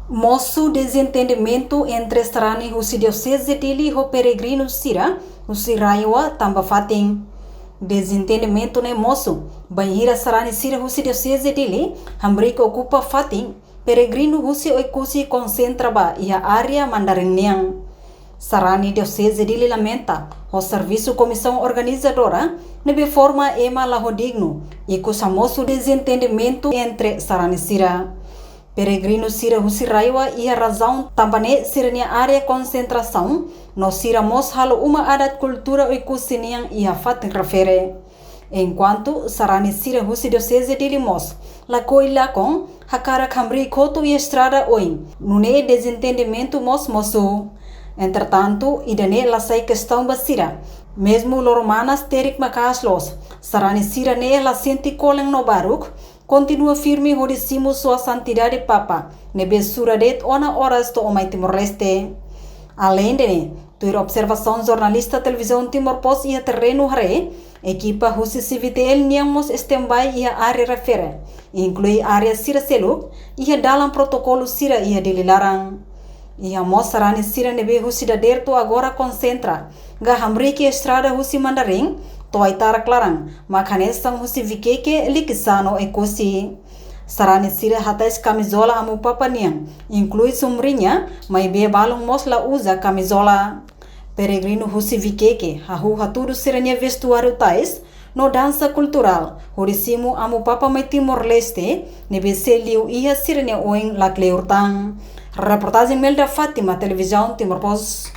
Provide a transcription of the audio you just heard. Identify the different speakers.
Speaker 1: Moço desentendimento entre Sarani Husi Diocese Dili e Peregrino Sira, Husi Raiwa Tamba Fatim. Desentendimento ne moço, Banhira Sarani Sira Husi Diocese Dili, Hambrika ocupa Fatim, Peregrino Husi Oikusi concentra ba e a área Mandarinhang. Sarani Diocese Dili lamenta, o serviço comissão organizadora, nebe forma ema lahodigno, e com moço desentendimento entre Sarani Sira. Peregrino Sira Husi Raiwa e a razão também sirnia área concentração, no Sira mos halo uma adat cultura oikusiniang e a fatin refere. Enquanto Sarani Sira Husi Diocese de Limos, la coila com, hakara kamri koto e estrada oin, nune desentendimento moço. Entretanto, idane la sai questão basira, mesmo loromanas terik makaslos, Sarani Sira ne la senti koleng no baruk, continua firme hodicimo sua santidade papa, nebe suradet ona horas to omai Timor-Leste. Além de ter observação jornalista televisão Timor-Post e a terreno hare, equipa Husi Civitel niamos standby e a área refere, inclui área Sira Seluk e a dalam protocolo Sira e a delilarang. E a Sarani Sira nebe Husi daderto agora concentra, gahamriki estrada Husi Mandarim, Toaitara Clarang, Makanesang Husi Vikeke Likisano Ekosi. Sarani Sira hatais camisola amu papaniang, inclui sumrinha, mas be balong mosla usa camisola. Peregrino Husi Vikeke, hahu haturu sirania vestuário tais, no dança cultural, horicimo amu papa mai Timor-Leste, nebe seliu ia sirania oing la Cleurtang. Reportagem Melda Fátima, televisão Timor-Post.